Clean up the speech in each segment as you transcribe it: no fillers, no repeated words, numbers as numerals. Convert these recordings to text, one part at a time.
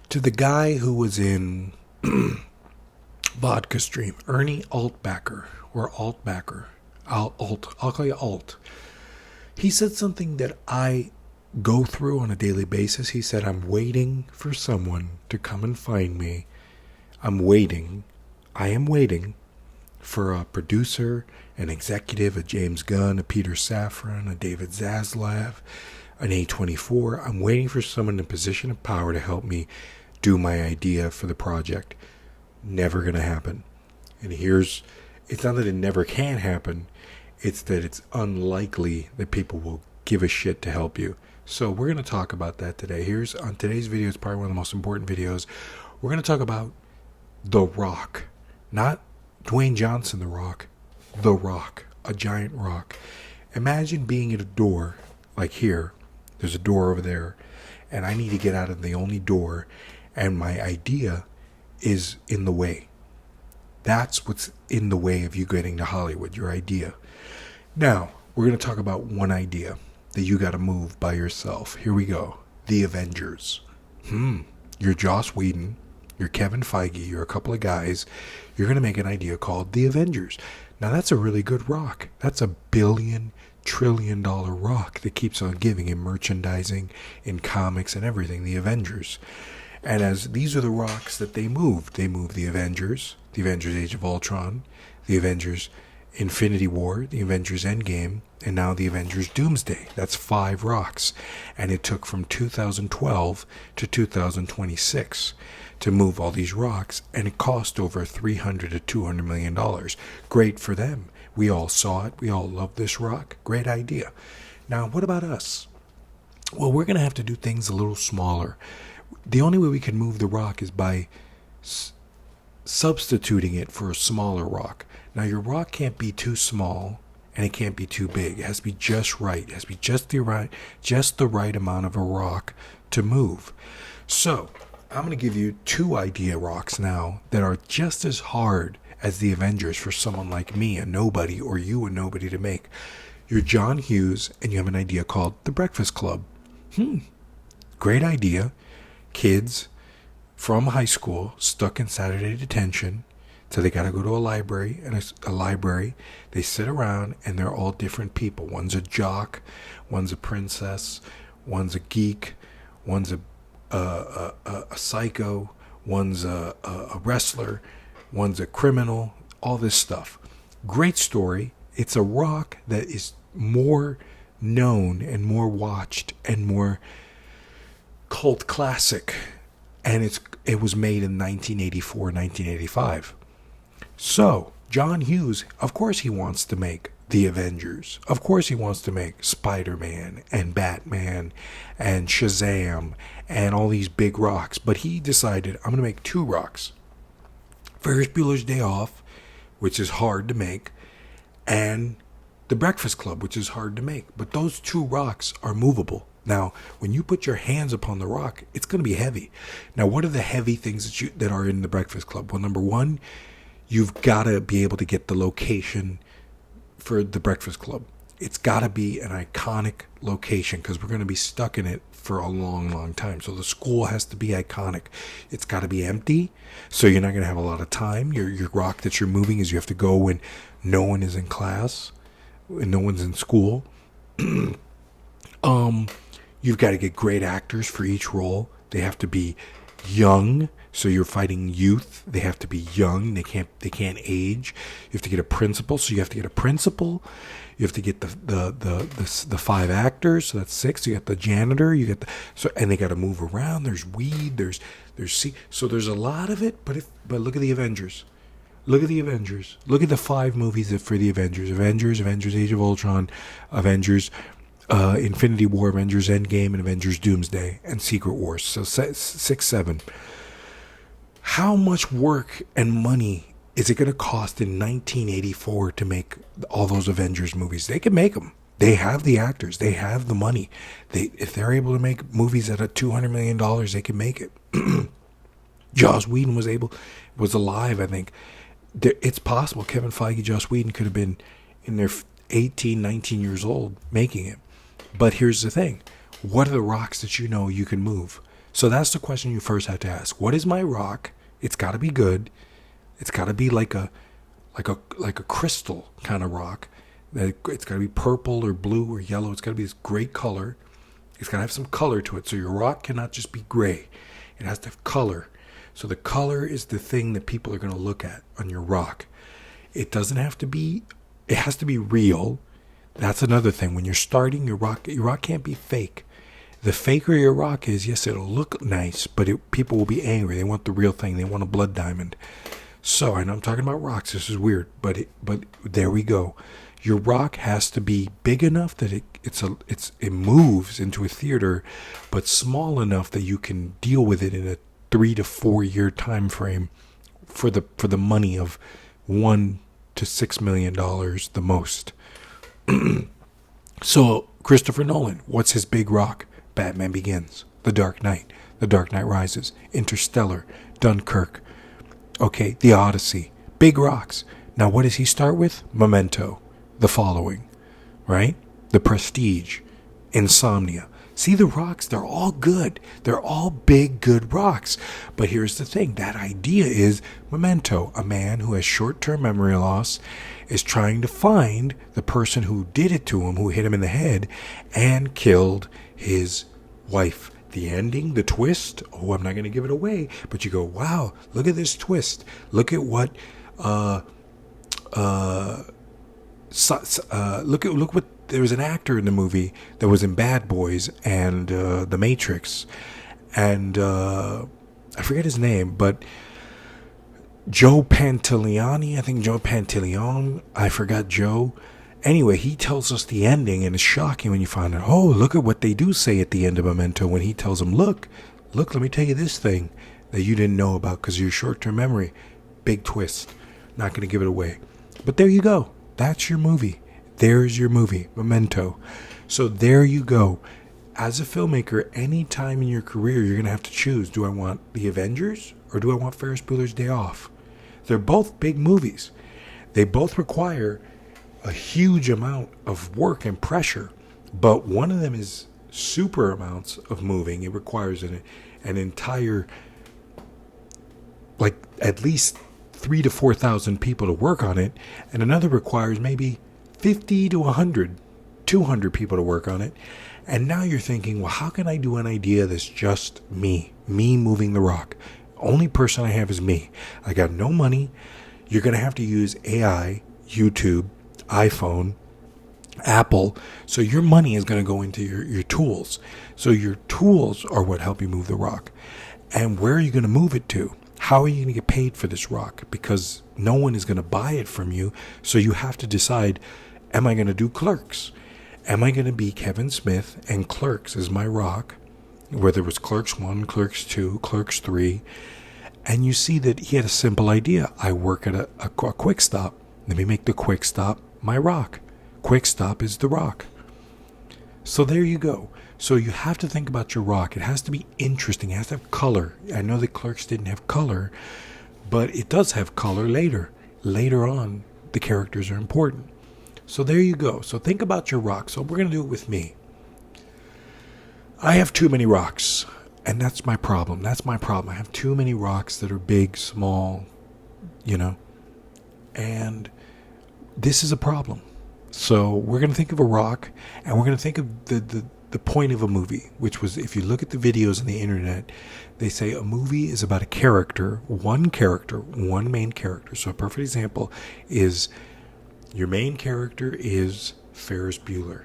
To the guy who was in Vodka Stream, Ernie Altbacker, or Altbacker, I'll call you Alt. He said something that I go through on a daily basis. He said, I'm waiting for someone to come and find me. I am waiting for a producer, an executive, a James Gunn, a Peter Safran, a David Zaslav, an A24. I'm waiting for someone in a position of power to help me do my idea for the project. Never going to happen. And it's not that it never can happen, it's that it's unlikely that people will give a shit to help you. So we're going to talk about that today. On today's video, it's probably one of the most important videos. We're going to talk about The Rock. Not Dwayne Johnson, The Rock. The Rock. A giant rock. Imagine being at a door, like here. There's a door over there. And I need to get out of the only door. And my idea is in the way. That's what's in the way of you getting to Hollywood, your idea. Now, we're going to talk about one idea that you got to move by yourself. Here we go. The Avengers. You're Joss Whedon. You're Kevin Feige. You're a couple of guys. You're going to make an idea called The Avengers. Now, that's a really good rock. That's $1 billion, trillion rock that keeps on giving in merchandising, in comics and everything. The Avengers. And as these are the rocks that they moved. They moved the Avengers Age of Ultron, the Avengers Infinity War, the Avengers Endgame, and now the Avengers Doomsday. That's 5 rocks. And it took from 2012 to 2026 to move all these rocks, and it cost over $300 to $200 million. Great for them. We all saw it. We all love this rock. Great idea. Now, what about us? Well, we're going to have to do things a little smaller. The only way we can move the rock is by substituting it for a smaller rock. Now, your rock can't be too small and it can't be too big. It has to be just right. It has to be just the right amount of a rock to move. So, I'm going to give you 2 idea rocks now that are just as hard as the Avengers for someone like me, a nobody, or you, a nobody, to make. You're John Hughes and you have an idea called The Breakfast Club. Great idea. Kids from high school stuck in Saturday detention, so they got to go to a library, and a library they sit around and they're all different people. One's a jock, one's a princess, one's a geek, one's a psycho, one's a wrestler, one's a criminal, all this stuff. Great story. It's a rock that is more known and more watched and more cult classic, and it was made in 1984, 1985. So, John Hughes, of course he wants to make The Avengers. Of course he wants to make Spider-Man and Batman and Shazam and all these big rocks. But he decided, I'm going to make 2 rocks. Ferris Bueller's Day Off, which is hard to make, and The Breakfast Club, which is hard to make. But those 2 rocks are movable. Now, when you put your hands upon the rock, it's going to be heavy. Now, what are the heavy things that are in The Breakfast Club? Well, number 1, you've got to be able to get the location for The Breakfast Club. It's got to be an iconic location because we're going to be stuck in it for a long, long time. So the school has to be iconic. It's got to be empty, so you're not going to have a lot of time. Your rock that you're moving is you have to go when no one is in class, when no one's in school. You've got to get great actors for each role. They have to be young, so you're fighting youth. They have to be young. They can't age. You have to get a principal, so you have to get a principal. You have to get the 5 actors, so that's 6. You got the janitor. And they got to move around. There's weed. There's so there's a lot of it. But look at the Avengers. Look at the Avengers. Look at the 5 movies for the Avengers. Avengers Age of Ultron, Avengers Infinity War, Avengers Endgame, and Avengers Doomsday, and Secret Wars. So 6, 7. How much work and money is it going to cost in 1984 to make all those Avengers movies? They can make them. They have the actors. They have the money. If they're able to make movies at $200 million, they can make it. Joss Whedon was alive, I think. It's possible Kevin Feige, Joss Whedon could have been in their 18, 19 years old making it. But here's the thing. What are the rocks that you know you can move? So that's the question you first have to ask. What is my rock? It's got to be good. It's got to be like a crystal kind of rock. It's got to be purple or blue or yellow. It's got to be this great color. It's got to have some color to it. So your rock cannot just be gray. It has to have color. So the color is the thing that people are going to look at on your rock. It doesn't have to be, it has to be real. That's another thing. When you're starting your rock can't be fake. The faker your rock is, yes, it'll look nice, but people will be angry. They want the real thing. They want a blood diamond. So I know I'm talking about rocks. This is weird, but there we go. Your rock has to be big enough that it moves into a theater, but small enough that you can deal with it in a 3 to 4 year time frame for the money of $1 to $6 million the most. So Christopher Nolan, what's his big rock? Batman Begins, The Dark Knight, The Dark Knight Rises, Interstellar, Dunkirk. Okay, The Odyssey, big rocks. Now what does he start with? Memento, The Following, right? The Prestige, Insomnia. See the rocks? They're all good. They're all big, good rocks. But here's the thing. That idea is Memento. A man who has short-term memory loss is trying to find the person who did it to him, who hit him in the head, and killed his wife. The ending, the twist, oh, I'm not going to give it away, but you go, wow, look at this twist. Look at what, look what, there was an actor in the movie that was in Bad Boys and The Matrix, and I forget his name, but Joe Pantoliano, I think Joe Pantoliano, I forgot Joe. Anyway, he tells us the ending, and it's shocking when you find out, oh, look at what they do say at the end of Memento when he tells them, look, let me tell you this thing that you didn't know about because of your short-term memory. Big twist. Not going to give it away. But there you go. That's your movie. There's your movie, Memento. So there you go. As a filmmaker, any time in your career, you're going to have to choose. Do I want The Avengers or do I want Ferris Bueller's Day Off? They're both big movies. They both require a huge amount of work and pressure, but one of them is super amounts of moving. It requires an entire, like at least 3,000 to 4,000 people to work on it, and another requires maybe 50 to 100, 200 people to work on it. And now you're thinking, well, how can I do an idea that's just me moving the rock? Only person I have is me. I got no money. You're going to have to use AI, YouTube, iPhone, Apple. So your money is going to go into your tools. So your tools are what help you move the rock. And where are you going to move it to? How are you going to get paid for this rock? Because no one is going to buy it from you. So you have to decide, am I going to do Clerks? Am I going to be Kevin Smith and Clerks is my rock? Whether it was Clerks 1, Clerks 2, Clerks 3. And you see that he had a simple idea. I work at a quick stop. Let me make the quick stop my rock. Quick stop is the rock. So there you go. So you have to think about your rock. It has to be interesting. It has to have color. I know that Clerks didn't have color, but it does have color later. Later on, the characters are important. So there you go. So think about your rock. So we're going to do it with me. I have too many rocks, and that's my problem. I have too many rocks that are big, small, and this is a problem. So we're going to think of a rock, and we're going to think of the point of a movie, which was, if you look at the videos on the internet, they say a movie is about a character, one main character. So a perfect example is your main character is Ferris Bueller.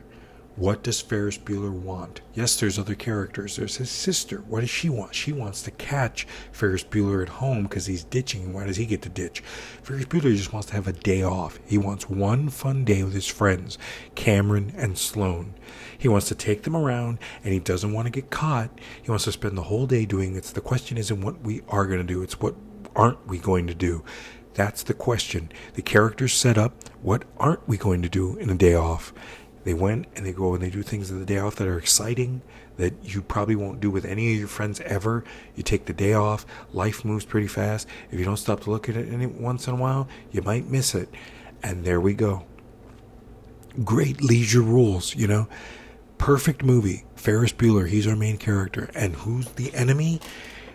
What does Ferris Bueller want? Yes, there's other characters. There's his sister. What does she want? She wants to catch Ferris Bueller at home because he's ditching. Why does he get to ditch? Ferris Bueller just wants to have a day off. He wants one fun day with his friends, Cameron and Sloane. He wants to take them around, and he doesn't want to get caught. He wants to spend the whole day doing it. The question isn't what we are going to do. It's what aren't we going to do. That's the question. The characters set up, what aren't we going to do in a day off? They went and they go and they do things in the day off that are exciting, that you probably won't do with any of your friends ever. You take the day off. Life moves pretty fast. If you don't stop to look at it once in a while, you might miss it. And there we go. Great leisure rules, Perfect movie. Ferris Bueller, he's our main character. And who's the enemy?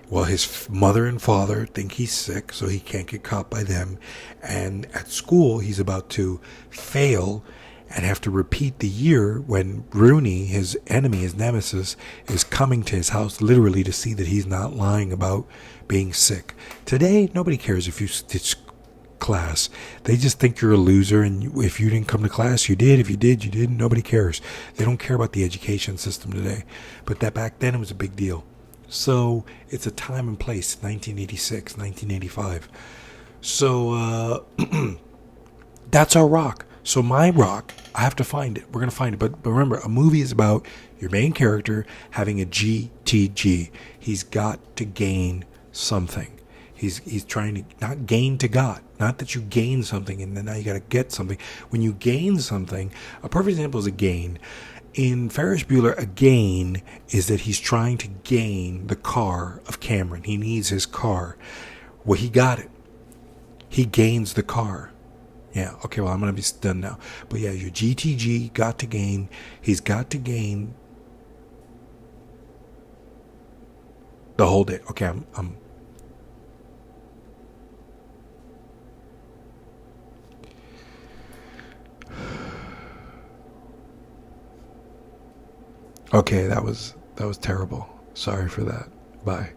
Well, his mother and father think he's sick, so he can't get caught by them. And at school, he's about to fail and have to repeat the year when Rooney, his enemy, his nemesis, is coming to his house literally to see that he's not lying about being sick. Today, nobody cares if you ditch class. They just think you're a loser, and if you didn't come to class, you did. If you did, you didn't. Nobody cares. They don't care about the education system today. But that back then, it was a big deal. So it's a time and place, 1986, 1985. So that's our rock. So my rock, I have to find it. We're going to find it. But remember, a movie is about your main character having a GTG. He's got to gain something. He's trying to not gain to God. Not that you gain something and then now you got to get something. When you gain something, a perfect example is a gain. In Ferris Bueller, a gain is that he's trying to gain the car of Cameron. He needs his car. Well, he got it. He gains the car. Yeah, okay, well, I'm going to be done now. But yeah, your GTG got to gain. He's got to gain the whole day. Okay, I'm okay, that was terrible. Sorry for that. Bye.